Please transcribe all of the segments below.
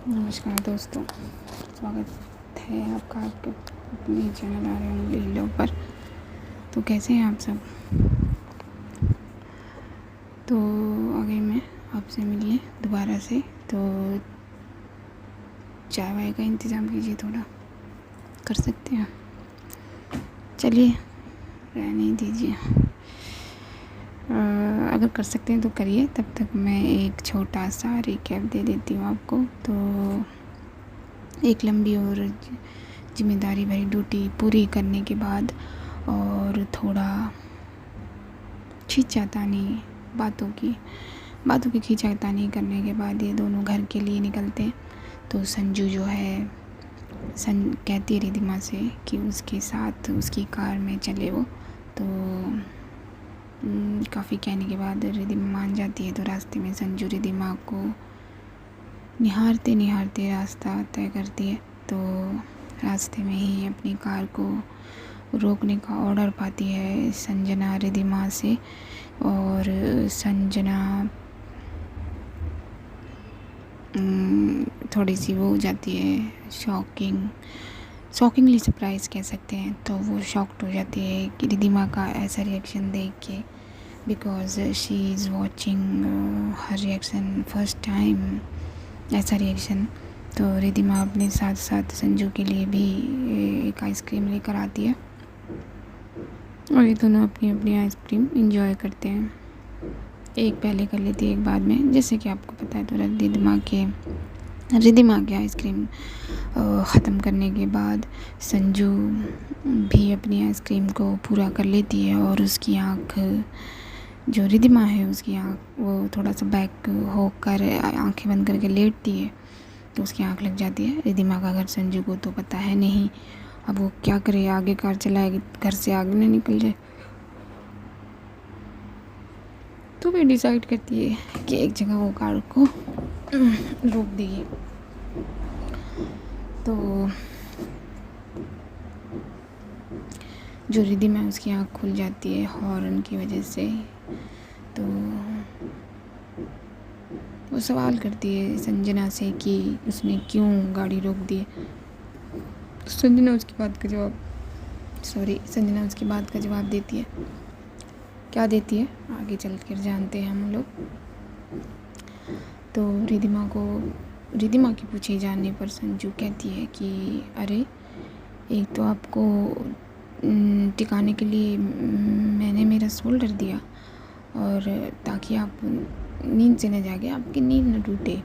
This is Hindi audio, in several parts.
नमस्कार दोस्तों, स्वागत है आपका आपके अपने चैनल आर्यन लीलो पर। तो कैसे हैं आप सब? तो आगे मैं आपसे मिलने दोबारा से, तो चाय वाय का इंतज़ाम कीजिए, थोड़ा कर सकते हैं? चलिए, रहने दीजिए। अगर कर सकते हैं तो करिए, तब तक मैं एक छोटा सा रिकैप दे देती हूँ आपको। तो एक लंबी और जिम्मेदारी भरी ड्यूटी पूरी करने के बाद और थोड़ा खींचातानी बातों की खींचातानी करने के बाद ये दोनों घर के लिए निकलते हैं। तो संजू जो है कहती है रिधिमा से कि उसके साथ उसकी कार में चले वो। तो काफ़ी कहने के बाद रिधिमा मान जाती है। तो रास्ते में संजू रिधिमा को निहारते निहारते रास्ता तय करती है। तो रास्ते में ही अपनी कार को रोकने का ऑर्डर पाती है संजना रिधिमा से। और संजना थोड़ी सी वो हो जाती है, शॉकिंगली सरप्राइज़ कह सकते हैं। तो वो शॉक्ड हो जाती है कि रिधिमा का ऐसा रिएक्शन देख के, because she is watching her reaction first time, ऐसा रिएक्शन। तो रिधिमा अपने साथ साथ संजू के लिए भी एक आइसक्रीम लेकर आती है और ये दोनों अपनी अपनी आइसक्रीम इंजॉय करते हैं। एक पहले कर लेती है, एक बाद में, जैसे कि आपको पता है। तो रिधिमा के आइसक्रीम ख़त्म करने के बाद संजू भी अपनी आइसक्रीम को पूरा कर लेती है और उसकी आँख, जो रिधिमा है उसकी आँख, वो थोड़ा सा बैक होकर आंखें बंद करके लेटती है। तो उसकी आँख लग जाती है। रिधिमा का घर संजू को तो पता है नहीं, अब वो क्या करे, आगे कार चलाएगी, घर से आगे नहीं निकल जाए। तो वे डिसाइड करती है कि एक जगह वो कार को रोक देगी। तो जो रिधिमा है उसकी आँख खुल जाती है हॉर्न की वजह से। तो वो सवाल करती है संजना से कि उसने क्यों गाड़ी रोक दी। संजना उसकी बात का जवाब देती है। क्या देती है आगे चल कर जानते हैं हम लोग। तो रिधिमा की पूछे जाने पर संजू कहती है कि अरे, एक तो आपको टिकाने के लिए मैंने मेरा शोल्डर दिया, और ताकि आप नींद से न जागे, आपकी नींद न टूटे,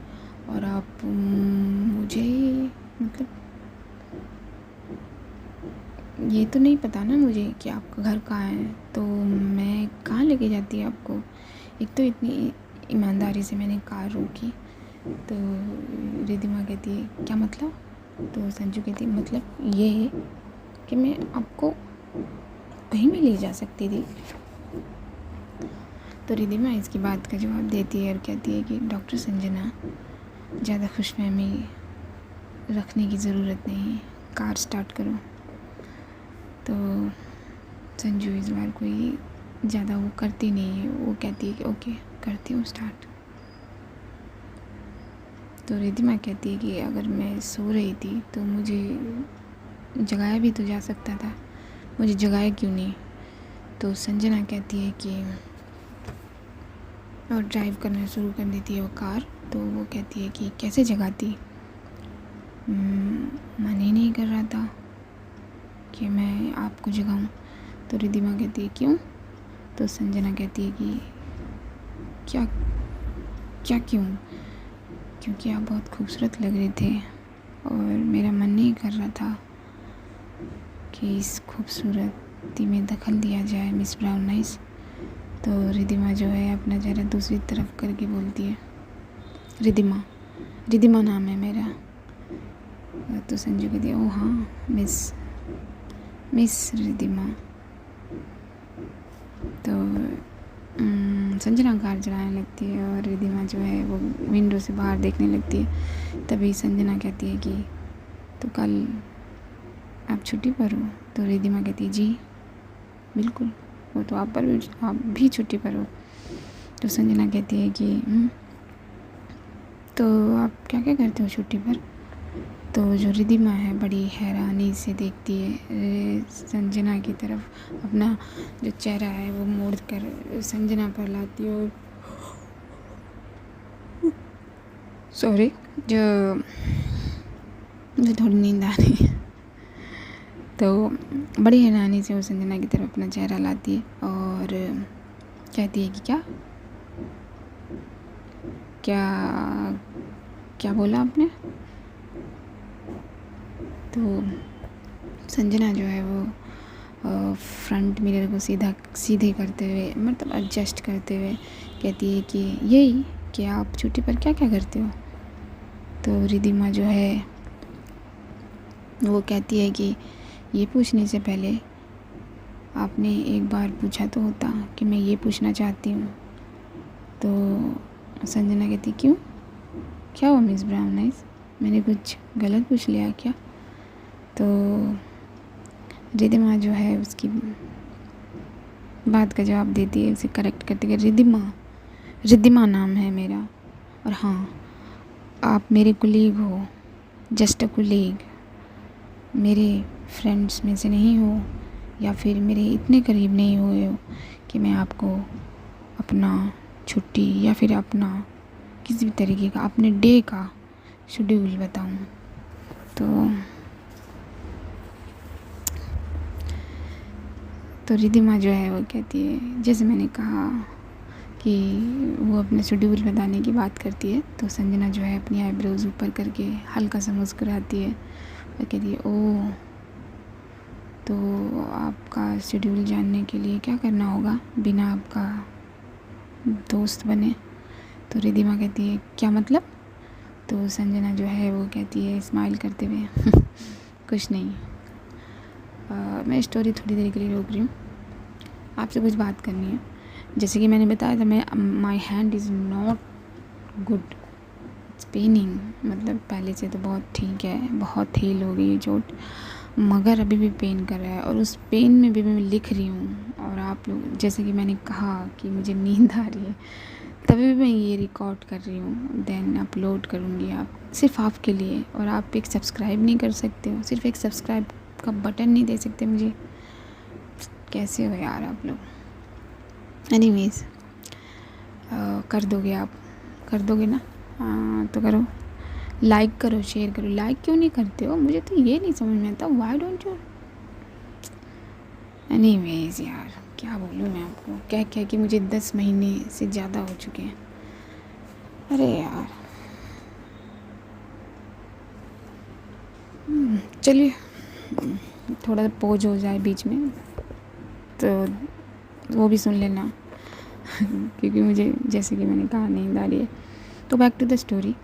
और आप मुझे मतलब ये तो नहीं पता ना मुझे कि आपका घर कहाँ है, तो मैं कहाँ लेके जाती आपको। एक तो इतनी ईमानदारी से मैंने कार रोकी। तो रिधिमा कहती है क्या मतलब? तो संजू कहती है मतलब ये है कि मैं आपको कहीं भी ले जा सकती थी। तो रिधिमा इसकी बात का जवाब देती है और कहती है कि डॉक्टर संजना, ज़्यादा खुशफहमी रखने की ज़रूरत नहीं है, कार स्टार्ट करो। तो संजू इस बार कोई ज़्यादा वो करती नहीं है, वो कहती है कि ओके करती हूँ स्टार्ट। तो रिधिमा कहती है कि अगर मैं सो रही थी तो मुझे जगाया भी तो जा सकता था, मुझे जगाया क्यों नहीं? तो संजना कहती है कि, और ड्राइव करना शुरू कर देती है वो कार। तो वो कहती है कि कैसे जगाती, मन ही नहीं कर रहा था कि मैं आपको जगाऊं। तो रिधिमा कहती है क्यों? तो संजना कहती है कि क्या क्या क्यों? क्योंकि आप बहुत खूबसूरत लग रहे थे और मेरा मन नहीं कर रहा था कि इस खूबसूरती में दखल दिया जाए, मिस ब्राउन नाइस। तो रिधिमा जो है अपना चेहरा दूसरी तरफ करके बोलती है, रिधिमा नाम है मेरा। तो संजू कहती है ओ हाँ, मिस रिधिमा। तो संजना कार चलाने लगती है और रिधिमा जो है वो विंडो से बाहर देखने लगती है। तभी संजना कहती है कि तो कल आप छुट्टी पर हो? तो रिधिमा कहती है जी बिल्कुल, वो तो आप भी छुट्टी पर हो। तो संजना कहती है कि तो आप क्या क्या करते हो छुट्टी पर? तो जो रिद्धिमा है बड़ी हैरानी से देखती है संजना की तरफ, अपना जो चेहरा है वो मोड़ कर संजना पर लाती है और सॉरी, जो मुझे थोड़ी नींद आ रही है। तो बड़ी हैरानी से वो संजना की तरफ अपना चेहरा लाती है और कहती है कि क्या क्या क्या बोला आपने? तो संजना जो है वो फ्रंट मिरर को सीधे करते हुए, मतलब एडजस्ट करते हुए कहती है कि यही कि आप छुट्टी पर क्या क्या करते हो? तो रिद्धिमा जो है वो कहती है कि ये पूछने से पहले आपने एक बार पूछा तो होता कि मैं ये पूछना चाहती हूँ। तो संजना कहती क्यों, क्या हुआ मिस ब्राउन आइज, मैंने कुछ गलत पूछ लिया क्या? तो रिद्धिमा जो है उसकी बात का जवाब देती है, उसे करेक्ट करती है। रिद्धिमा नाम है मेरा, और हाँ आप मेरे कुलीग हो, जस्ट अ कुलीग, मेरे फ्रेंड्स में से नहीं हो या फिर मेरे इतने करीब नहीं हुए हो कि मैं आपको अपना छुट्टी या फिर अपना किसी भी तरीके का अपने डे का शेड्यूल बताऊं। तो रिद्धिमा जो है वो कहती है, जैसे मैंने कहा कि वो अपने शेड्यूल बताने की बात करती है, तो संजना जो है अपनी आईब्रोज ऊपर करके हल्का सा मुस्कुराती है और कहती है ओह, तो आपका शेड्यूल जानने के लिए क्या करना होगा बिना आपका दोस्त बने? तो रिद्धिमा कहती है क्या मतलब? तो संजना जो है वो कहती है स्माइल करते हुए कुछ नहीं, मैं स्टोरी थोड़ी देर के लिए रोक रही हूँ, आपसे कुछ बात करनी है। जैसे कि मैंने बताया था, मैं my hand is not good, it's paining, मतलब पहले से तो बहुत ठीक है, बहुत हील हो गई है चोट, मगर अभी भी पेन कर रहा है और उस पेन में भी मैं लिख रही हूँ। और आप लोग, जैसे कि मैंने कहा कि मुझे नींद आ रही है, तभी भी मैं ये रिकॉर्ड कर रही हूँ, देन अपलोड करूँगी आप सिर्फ आपके लिए। और आप एक सब्सक्राइब नहीं कर सकते हो, सिर्फ एक सब्सक्राइब का बटन नहीं दे सकते मुझे? कैसे हो यार आप लोग। एनीवेज, कर दोगे आप, कर दोगे ना? हाँ तो करो, लाइक करो, शेयर करो। लाइक क्यों नहीं करते हो, मुझे तो ये नहीं समझ में आता, व्हाई डोंट यू। एनीवेज यार क्या बोलूँ मैं आपको, क्या क्या कि मुझे 10 महीने से ज़्यादा हो चुके हैं। अरे यार चलिए, थोड़ा सा पोज हो जाए बीच में तो वो भी सुन लेना क्योंकि मुझे, जैसे कि मैंने कहा, नींद आ रही है। तो back to the story.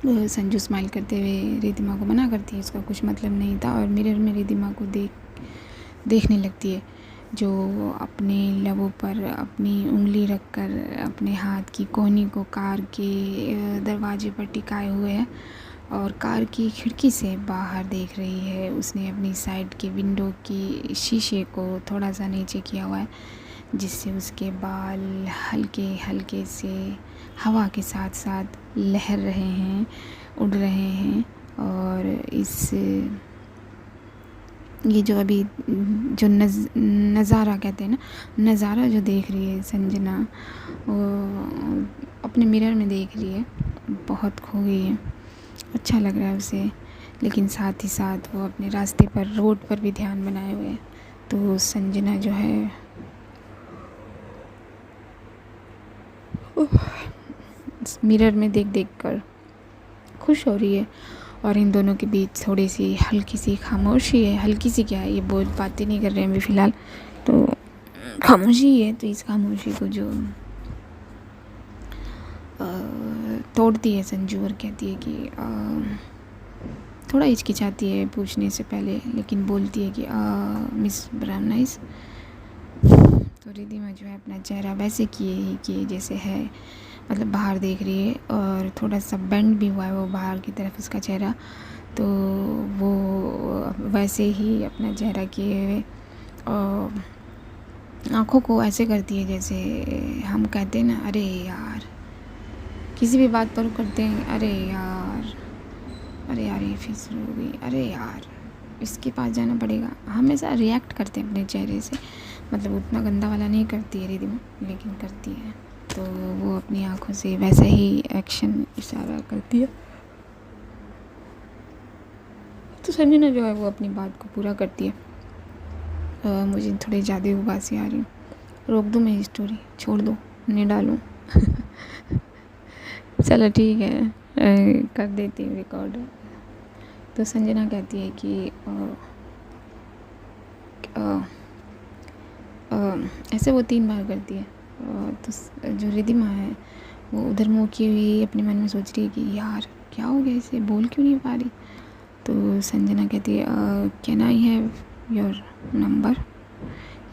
Sanju smile करते हुए रिद्धिमा को मना करती है, इसका कुछ मतलब नहीं था, और मिरर में रिद्धिमा को देखने लगती है, जो अपने लबों पर अपनी उंगली रखकर अपने हाथ की कोहनी को कार के दरवाजे पर टिकाए हुए है और कार की खिड़की से बाहर देख रही है। उसने अपनी साइड के विंडो की शीशे को थोड़ा सा नीचे किया हुआ है, जिससे उसके बाल हल्के हल्के से हवा के साथ साथ लहर रहे हैं, उड़ रहे हैं। और ये जो अभी जो नज़ारा कहते हैं ना, नज़ारा जो देख रही है संजना, वो अपने मिरर में देख रही है, बहुत खो गई है, अच्छा लग रहा है उसे, लेकिन साथ ही साथ वो अपने रास्ते पर, रोड पर भी ध्यान बनाए हुए है। तो संजना जो है मिरर में देख देख कर खुश हो रही है, और इन दोनों के बीच थोड़ी सी हल्की सी खामोशी है। हल्की सी क्या है, ये बोल बातें नहीं कर रहे हैं अभी फ़िलहाल, तो खामोशी है। तो इस खामोशी को जो तोड़ती है संजू और कहती है कि थोड़ा हिचकिचाती है पूछने से पहले, लेकिन बोलती है कि मिस ब्राउन आइज। तो रिद्धिमा जो है अपना चेहरा वैसे किए ही किए जैसे है, मतलब बाहर देख रही है, और थोड़ा सा बेंड भी हुआ है वो बाहर की तरफ उसका चेहरा, तो वो वैसे ही अपना चेहरा किए हुए और आँखों को ऐसे करती है जैसे हम कहते हैं ना, अरे यार किसी भी बात पर करते हैं अरे यार ये फिर शुरू हो गई, अरे यार इसके पास जाना पड़ेगा। हमेशा रिएक्ट करते हैं अपने चेहरे से, मतलब उतना गंदा वाला नहीं करती है रिदिमा, लेकिन करती है। तो वो अपनी आँखों से वैसे ही एक्शन इशारा करती है। तो संजना जो है वो अपनी बात को पूरा करती है। मुझे थोड़ी ज़्यादा उबासी आ रही है, रोक दूँ मैं स्टोरी, छोड़ दूँ, नहीं डालूँ? चलो ठीक है, कर देती हूँ रिकॉर्ड। तो संजना कहती है कि ऐसे वो 3 बार करती है। तो जो रिदिमा है वो उधर मुँह किए हुई अपने मन में सोच रही है कि यार क्या हो गया, इसे बोल क्यों नहीं पा रही। तो संजना कहती है can I have your number.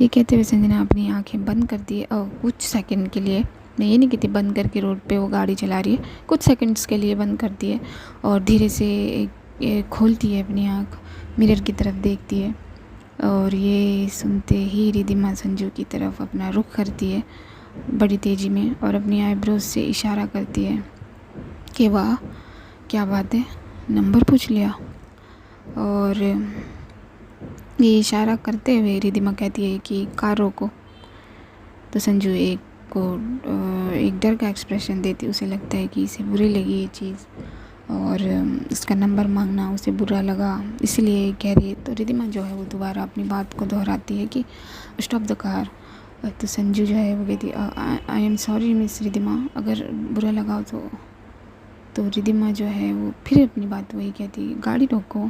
ये कहते हुए संजना अपनी आंखें बंद करती है कुछ सेकंड के लिए। मैं ये नहीं कहती बंद करके रोड पे वो गाड़ी चला रही है, कुछ सेकंड्स के लिए बंद करती है और धीरे से खोलती है अपनी आँख, मिरर की तरफ देखती है। और ये सुनते ही रिदिमा संजू की तरफ अपना रुख करती है बड़ी तेज़ी में और अपनी आईब्रोज से इशारा करती है कि वाह क्या बात है, नंबर पूछ लिया। और ये इशारा करते हुए रिदिमा कहती है कि कार रोको। तो संजू एक डर का एक्सप्रेशन देती है, उसे लगता है कि इसे बुरी लगी ये चीज़ और इसका नंबर मांगना उसे बुरा लगा, इसलिए कह रही है। तो रिदिमा जो है वो दोबारा अपनी बात को दोहराती है कि स्टॉप द कार। तो संजू जो है वो कहती है I am sorry miss Ridhima, अगर बुरा लगा हो तो रिदिमा जो है वो फिर अपनी बात वही कहती है गाड़ी रोको।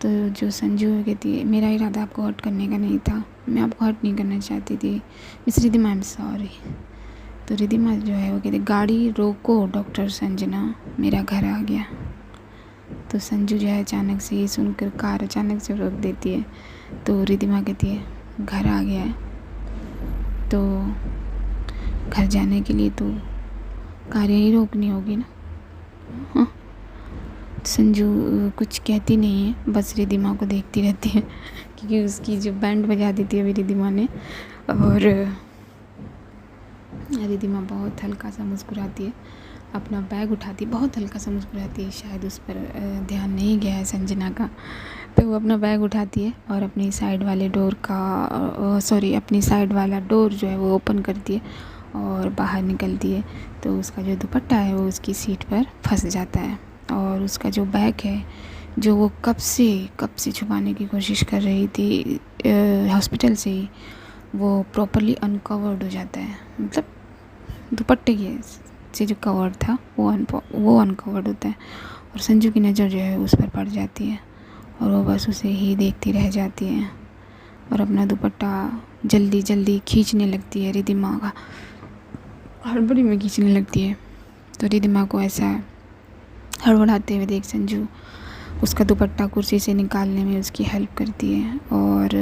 तो जो संजू कहती है मेरा इरादा आपको हर्ट करने का नहीं था, मैं आपको हर्ट नहीं करना चाहती थी miss Ridhima, I am sorry. तो रिदिमा जो है वो कहती है गाड़ी रोको डॉक्टर संजना, मेरा घर आ गया। तो संजू जो है अचानक से ये सुनकर कार अचानक से रोक देती है। तो रिदिमा कहती है घर आ गया है तो घर जाने के लिए तो कार यहीं रोकनी होगी ना। हाँ, संजू कुछ कहती नहीं है, बस रिदिमा को देखती रहती है क्योंकि उसकी जो बैंड बजा दी थी अभी रिदिमा ने। और रिदिमा बहुत हल्का सा मुस्कुराती है, अपना बैग उठाती है, बहुत हल्का सा मुस्कुराती है, शायद उस पर ध्यान नहीं गया है संजना का। तो वो अपना बैग उठाती है और अपनी साइड वाले डोर का अपनी साइड वाला डोर जो है वो ओपन करती है और बाहर निकलती है। तो उसका जो दुपट्टा है वो उसकी सीट पर फंस जाता है और उसका जो बैग है जो वो कब से छुपाने की कोशिश कर रही थी हॉस्पिटल से ही, वो प्रॉपरली अनकवर्ड हो जाता है। मतलब दुपट्टे के से जो कवर था वो अनकवर्ड होता है और संजू की नज़र जो है उस पर पड़ जाती है और वो बस उसे ही देखती रह जाती है और अपना दुपट्टा जल्दी खींचने लगती है। रिदिमा का हड़बड़ी में खींचने लगती है। तो रिदिमा को ऐसा हड़बड़ाते हुए देख संजू उसका दुपट्टा कुर्सी से निकालने में उसकी हेल्प करती है और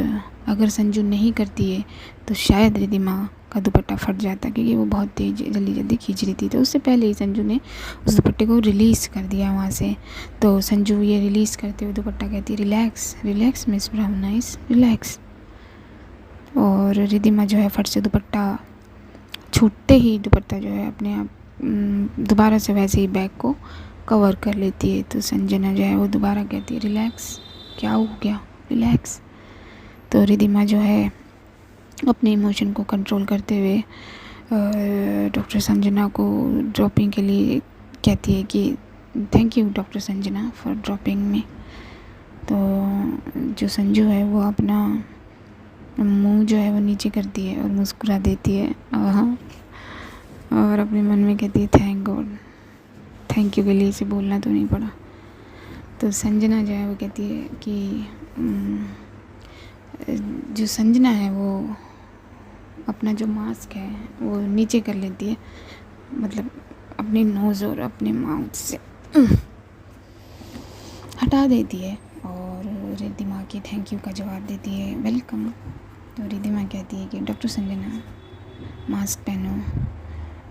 अगर संजू नहीं करती है तो शायद रिदिमा का दुपट्टा फट जाता क्योंकि वो बहुत तेज जल्दी खींच रही थी। तो उससे पहले ही संजू ने उस दुपट्टे को रिलीज़ कर दिया वहाँ से। तो संजू ये रिलीज़ करते हुए दुपट्टा कहती है relax miss brown nice relax. और रिदिमा जो है फट से दुपट्टा छूटते ही दुपट्टा जो है अपने आप दोबारा से वैसे ही बैग को कवर कर लेती है। तो संजना जो है वो दोबारा कहती है रिलैक्स, क्या हो गया, रिलैक्स। तो रिदिमा जो है अपने इमोशन को कंट्रोल करते हुए डॉक्टर संजना को ड्रॉपिंग के लिए कहती है कि thank you doctor Sanjana for dropping me. तो जो संजू है वो अपना मुंह जो है वो नीचे करती है और मुस्कुरा देती है और अपने मन में कहती है थैंक गॉड, थैंक यू के लिए इसे बोलना तो नहीं पड़ा। तो संजना जो है वो कहती है कि जो संजना है वो अपना जो मास्क है वो नीचे कर लेती है, मतलब अपनी नोज़ और अपने माउथ से हटा देती है और रिदिमा के थैंक यू का जवाब देती है वेलकम। तो रिदिमा कहती है कि डॉक्टर संजना मास्क पहनो।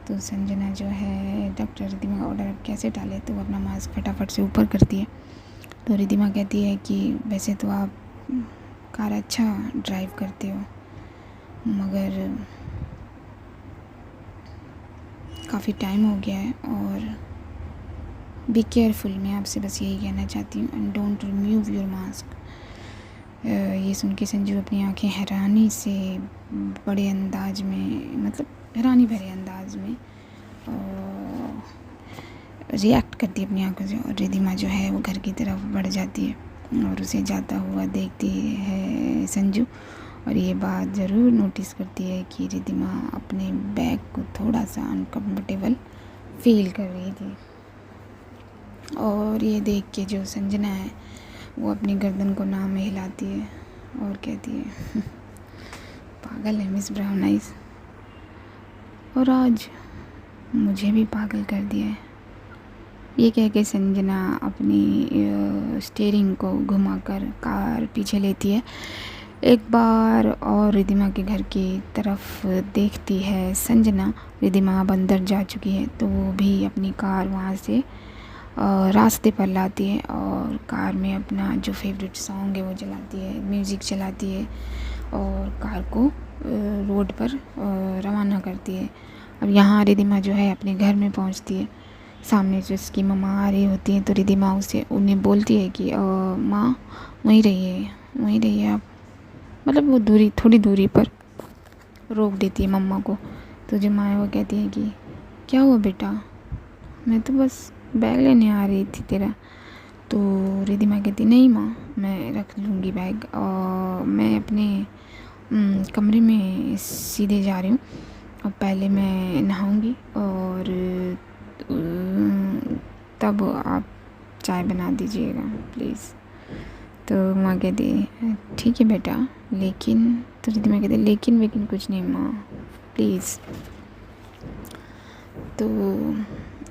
तो संजना जो है डॉक्टर रिदिमा का ऑर्डर कैसे डाले तो वो अपना मास्क फटाफट से ऊपर करती है। तो रिदिमा कहती है कि वैसे तो आप कार अच्छा ड्राइव करते हो मगर काफ़ी टाइम हो गया है और बी केयरफुल। मैं आपसे बस यही कहना चाहती हूँ, and don't remove your mask. ये सुन के संजू अपनी आंखें हैरानी से बड़े अंदाज में, मतलब हैरानी भरे अंदाज में रिएक्ट करती है अपनी आंखों से, और रिद्धिमा जो है वो घर की तरफ बढ़ जाती है और उसे जाता हुआ देखती है संजू। और ये बात ज़रूर नोटिस करती है कि रिद्धिमा अपने बैग को थोड़ा सा अनकम्फर्टेबल फील कर रही थी। और ये देख के जो संजना है वो अपनी गर्दन को नाम में हिलाती है और कहती है पागल है मिस ब्राउन आइज, और आज मुझे भी पागल कर दिया है। ये कह के संजना अपनी स्टीयरिंग को घुमाकर कार पीछे लेती है। एक बार और रिद्धिमा के घर की तरफ देखती है संजना। रिद्धिमा अब अंदर जा चुकी है तो वो भी अपनी कार वहाँ से रास्ते पर लाती है और कार में अपना जो फेवरेट सॉन्ग है वो चलाती है, म्यूज़िक चलाती है और कार को रोड पर रवाना करती है। अब यहाँ रिद्धिमा जो है अपने घर में पहुँचती है। सामने जो उसकी मम्मा आ रही होती है तो रिद्धिमा उन्हें बोलती है कि माँ वहीं रहिए आप, मतलब वो थोड़ी दूरी पर रोक देती है मम्मा को। तो जो माँ है वो कहती है कि क्या हुआ बेटा, मैं तो बस बैग लेने आ रही थी तेरा। तो रिद्धिमा कहती नहीं माँ, मैं रख लूँगी बैग, और मैं अपने कमरे में सीधे जा रही हूँ। अब पहले मैं नहाऊँगी और तब आप चाय बना दीजिएगा प्लीज़। तो माँ कहती है ठीक है बेटा, लेकिन तो रिद्धिमा कहती लेकिन कुछ नहीं माँ प्लीज़। तो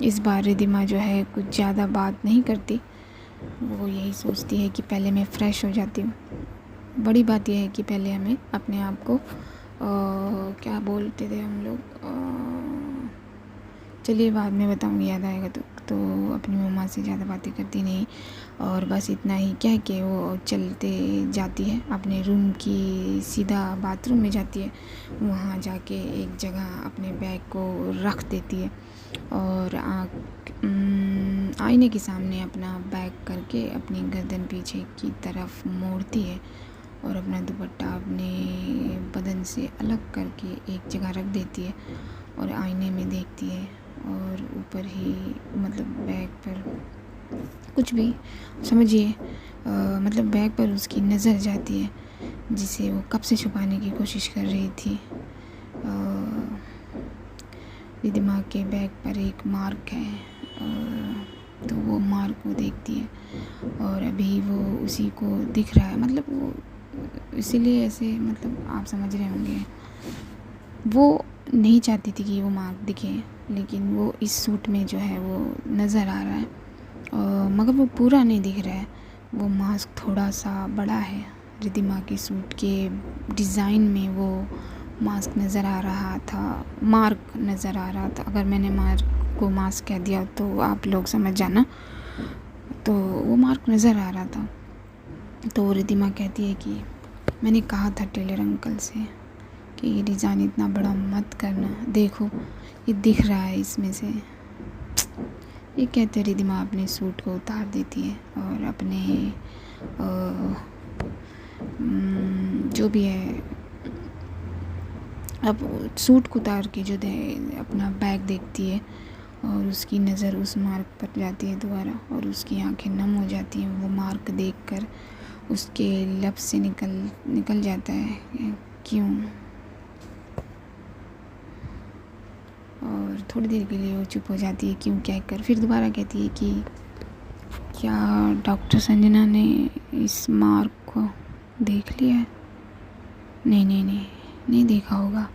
इस बार रिद्धिमा जो है कुछ ज़्यादा बात नहीं करती, वो यही सोचती है कि पहले मैं फ़्रेश हो जाती हूँ। बड़ी बात यह है कि पहले हमें अपने आप को क्या बोलते थे हम लोग, चलिए बाद में बताऊँगी, याद आएगा तो अपनी मम्मा से ज़्यादा बातें करती नहीं और बस इतना ही कह के वो चलते जाती है अपने रूम की, सीधा बाथरूम में जाती है। वहाँ जाके एक जगह अपने बैग को रख देती है और आईने के सामने अपना बैग करके अपनी गर्दन पीछे की तरफ मोड़ती है और अपना दुपट्टा अपने बदन से अलग करके एक जगह रख देती है और आईने में देखती है। और ऊपर ही मतलब बैग पर कुछ भी समझिए, मतलब बैग पर उसकी नज़र जाती है जिसे वो कब से छुपाने की कोशिश कर रही थी। रिद्धिमा के बैग पर एक मार्क है, तो वो मार्क को देखती है और अभी वो उसी को दिख रहा है, मतलब वो इसीलिए ऐसे, मतलब आप समझ रहे होंगे, वो नहीं चाहती थी कि वो मार्क दिखे, लेकिन वो इस सूट में जो है वो नज़र आ रहा है, मगर वो पूरा नहीं दिख रहा है। वो मास्क थोड़ा सा बड़ा है, रिद्धिमा के सूट के डिज़ाइन में वो मास्क नज़र आ रहा था, मार्क नज़र आ रहा था। अगर मैंने मार्क को मास्क कह दिया तो आप लोग समझ जाना। तो वो मार्क नज़र आ रहा था। तो रिद्धिमा कहती है कि मैंने कहा था टेलर अंकल से कि ये डिज़ाइन इतना बड़ा मत करना, देखो ये दिख रहा है इसमें से। ये कहते रिद्धिमा अपने सूट को उतार देती है और अपने जो भी है, अब सूट को उतार के जो अपना बैग देखती है और उसकी नज़र उस मार्क पर जाती है दोबारा और उसकी आंखें नम हो जाती हैं। वो मार्क देखकर उसके लब से निकल जाता है क्यों, और थोड़ी देर के लिए वो चुप हो जाती है क्यों कहकर, फिर दोबारा कहती है कि क्या डॉक्टर संजना ने इस मार्क को देख लिया है? नहीं देखा होगा।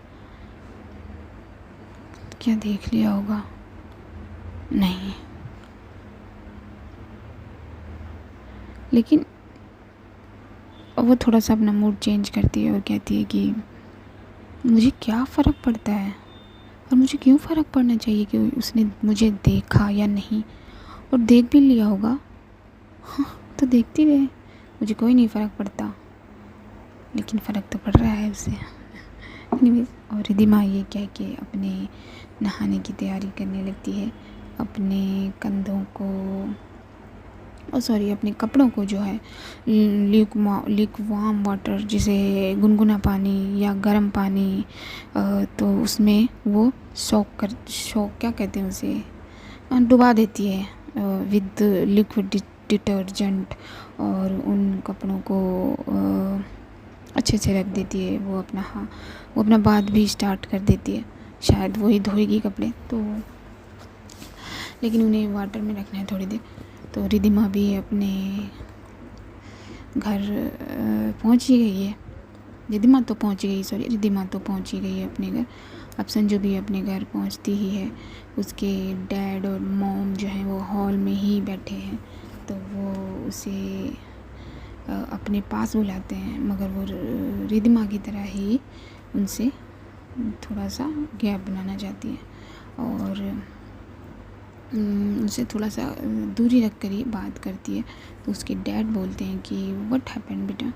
क्या देख लिया होगा? नहीं। लेकिन वो थोड़ा सा अपना मूड चेंज करती है और कहती है कि मुझे क्या फ़र्क पड़ता है, और मुझे क्यों फ़र्क पड़ना चाहिए कि उसने मुझे देखा या नहीं, और देख भी लिया होगा हाँ तो देखती रहे, मुझे कोई नहीं फ़र्क पड़ता, लेकिन फ़र्क तो पड़ रहा है उसे। एनीवेज, और रिद्धिमा ये कह के अपने नहाने की तैयारी करने लगती है। अपने कंधों को अपने कपड़ों को जो है ल्यूकवार्म वाटर, जिसे गुनगुना पानी या गर्म पानी, तो उसमें वो सोक क्या कहते हैं उसे, डुबा देती है विद लिक्विड डिटर्जेंट, और उन कपड़ों को अच्छे से रख देती है। वो अपना बात भी स्टार्ट कर देती है। शायद वही धोएगी कपड़े, तो लेकिन उन्हें वाटर में रखना है थोड़ी देर। तो रिद्धिमा भी अपने घर पहुंच ही गई है। रिद्धिमा तो पहुंच गई है अपने घर। अब संजू भी अपने घर पहुंचती ही है। उसके डैड और मॉम जो हैं वो हॉल में ही बैठे हैं, तो वो उसे अपने पास बुलाते हैं, मगर वो रिद्धिमा की तरह ही उनसे थोड़ा सा गैप बनाना चाहती है और उनसे थोड़ा सा दूरी रख कर ही बात करती है। तो उसके डैड बोलते हैं कि व्हाट हैपेंड बेटा,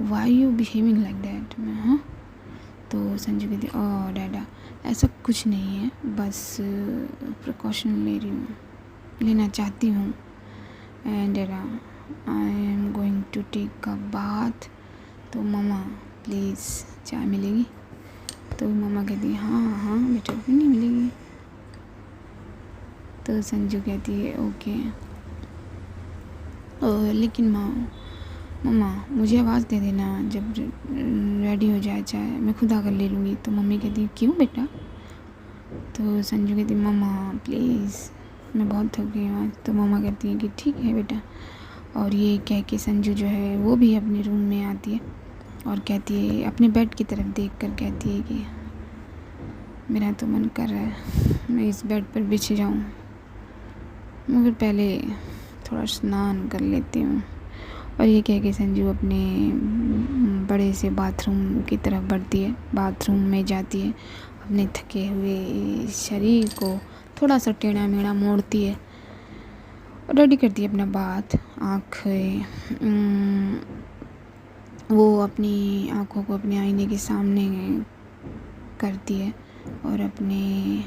why you behaving like that. हाँ, तो संजू कहती है ओह डैडा, ऐसा कुछ नहीं है, बस प्रिकॉशन लेना चाहती हूँ। And dada I am going to take a bath, तो मम्मा प्लीज़ चाय मिलेगी। तो मम्मा कहती है हाँ हाँ बेटा, क्यों नहीं मिलेगी। तो संजू कहती है ओके, लेकिन मम्मा मुझे आवाज़ दे देना जब रेडी हो जाए चाय, मैं खुद आकर ले लूँगी। तो मम्मी कहती है क्यों बेटा। तो संजू कहती है मम्मा प्लीज़, मैं बहुत थक गई हूँ आज। तो मम्मा कहती है कि ठीक है बेटा। और ये कह के संजू जो है वो भी अपने रूम में आती है और कहती है, अपने बेड की तरफ देखकर कहती है कि मेरा तो मन कर रहा है मैं इस बेड पर बिछ जाऊँ, मगर पहले थोड़ा स्नान कर लेती हूँ। और ये कह के संजू अपने बड़े से बाथरूम की तरफ बढ़ती है, बाथरूम में जाती है, अपने थके हुए शरीर को थोड़ा सा टेढ़ा मेढ़ा मोड़ती है और रेडी करती है अपना बाथ। वो अपनी आँखों को अपने आईने के सामने करती है और अपने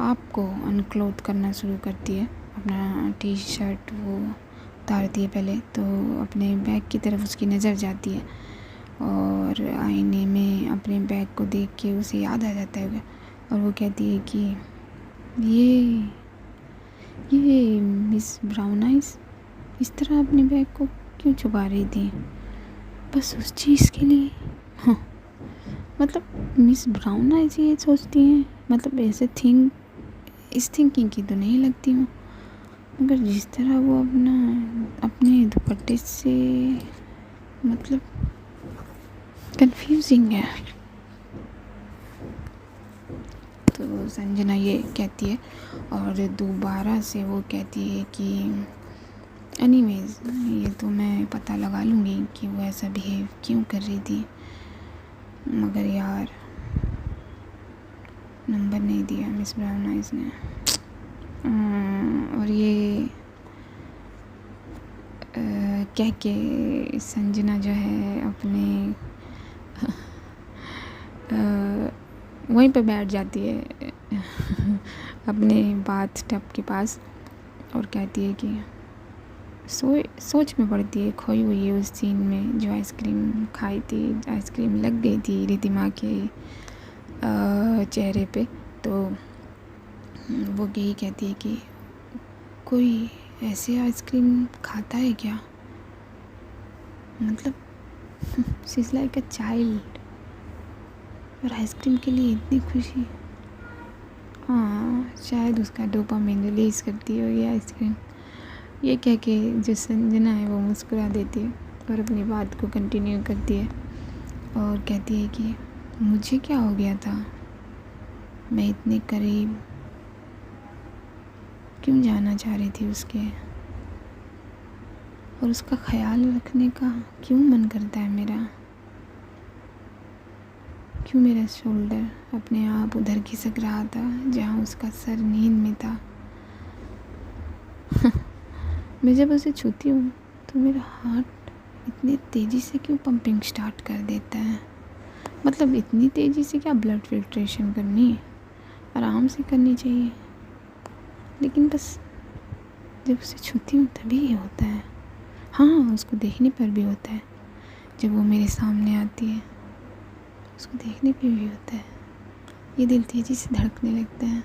आप को अनक्लोथ करना शुरू करती है। अपना टी शर्ट वो उतारती है पहले, तो अपने बैग की तरफ उसकी नज़र जाती है और आईने में अपने बैग को देख के उसे याद आ जाता है और वो कहती है कि ये मिस ब्राउन आइज़ इस तरह अपने बैग को क्यों छुपा रही थी, बस उस चीज़ के लिए। हाँ, मतलब मिस ब्राउन आइज़ ये सोचती हैं, मतलब ऐसे इस थिंकिंग की तो नहीं लगती हूँ, मगर जिस तरह वो अपने दुपट्टे से, मतलब कंफ्यूजिंग है। तो संजना ये कहती है और दोबारा से वो कहती है कि एनीवेज ये तो मैं पता लगा लूँगी कि वो ऐसा बिहेव क्यों कर रही थी, मगर यार नंबर नहीं दिया मिस ब्राउन आइज़ ने। और ये कह के संजना जो है अपने वहीं पे बैठ जाती है अपने बाथ टब के पास और कहती है कि सोच में पड़ती है, खोई हुई है उस सीन में जो आइसक्रीम खाई थी, आइसक्रीम लग गई थी रिद्धिमा के चेहरे पे। तो वो यही कहती है कि कोई ऐसे आइसक्रीम खाता है क्या, मतलब she is like a child और आइसक्रीम के लिए इतनी खुशी। हाँ, शायद उसका डोपामिन रिलीज़ करती होगी आइसक्रीम। ये कह के जो संजना है वो मुस्कुरा देती है और अपनी बात को कंटिन्यू करती है और कहती है कि मुझे क्या हो गया था, मैं इतने करीब क्यों जाना चाह रही थी उसके, और उसका ख्याल रखने का क्यों मन करता है मेरा, क्यों मेरा शोल्डर अपने आप उधर खिसक रहा था जहाँ उसका सर नींद में था। मैं जब उसे छूती हूँ तो मेरा हार्ट इतनी तेज़ी से क्यों पंपिंग स्टार्ट कर देता है, मतलब इतनी तेज़ी से क्या ब्लड फिल्ट्रेशन करनी है, आराम से करनी चाहिए। लेकिन बस जब उसे छूती हूँ तभी ये होता है। हाँ, उसको देखने पर भी होता है, जब वो मेरे सामने आती है उसको देखने पे भी होता है। ये दिल तेज़ी से धड़कने लगता है,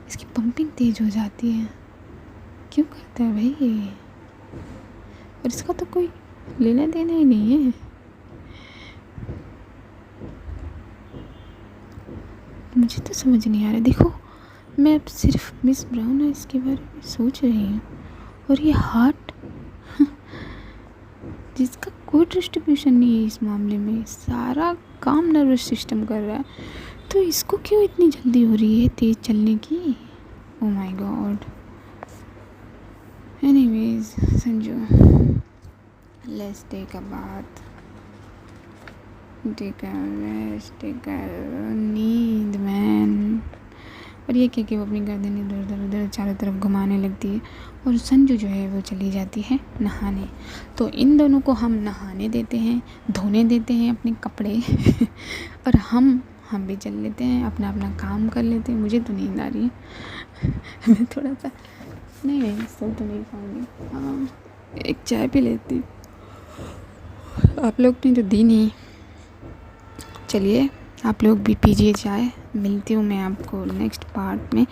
इसकी पंपिंग तेज़ हो जाती है। क्यों करता है भाई ये? और इसका तो कोई लेना देना ही नहीं है। मुझे तो समझ नहीं आ रहा। देखो, मैं अब सिर्फ मिस ब्राउन आइज़ के बारे में सोच रही हूँ, और ये हार्ट जिसका कोई डिस्ट्रीब्यूशन नहीं है इस मामले में, सारा काम नर्वस सिस्टम कर रहा है, तो इसको क्यों इतनी जल्दी हो रही है तेज़ चलने की? Oh my God. Anyways Sanju, let's take a bath, take a rest, take a नींद मैन। और ये कह के वो अपनी गर्दन इधर उधर उधर चारों तरफ घुमाने लगती है, और संजू जो है वो चली जाती है नहाने। तो इन दोनों को हम नहाने देते हैं, धोने देते हैं अपने कपड़े और हम भी चल लेते हैं, अपना अपना काम कर लेते हैं। मुझे तो नींद आ रही है मैं थोड़ा सा नहीं सो तो नहीं पाऊँगी, हाँ एक चाय पी लेती हूँ। आप लोग ने तो दी नहीं, चलिए आप लोग भी पीजिए चाय। मिलती हूँ मैं आपको नेक्स्ट पार्ट में।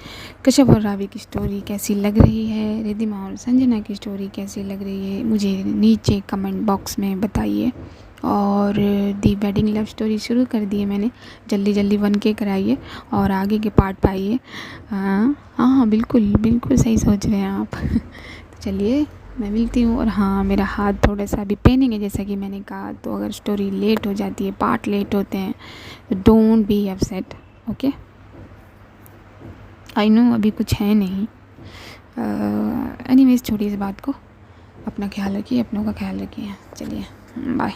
कश्यप और रावी की स्टोरी कैसी लग रही है, रिद्धिमा और संजना की स्टोरी कैसी लग रही है, मुझे नीचे कमेंट बॉक्स में बताइए। और दी वेडिंग लव स्टोरी शुरू कर दी है मैंने, जल्दी जल्दी 1K कराइए और आगे के पार्ट पाइए। हाँ हाँ, बिल्कुल बिल्कुल सही सोच रहे हैं आप तो चलिए मैं मिलती हूँ। और हाँ, मेरा हाथ थोड़ा सा अभी पेनिंग है जैसा कि मैंने कहा, तो अगर स्टोरी लेट हो जाती है, पार्ट लेट होते हैं, तो don't be upset, okay. I know अभी कुछ है नहीं। एनीवेज छोड़िए इस बात को, अपना ख्याल रखिए, अपनों का ख्याल रखिए। चलिए बाय।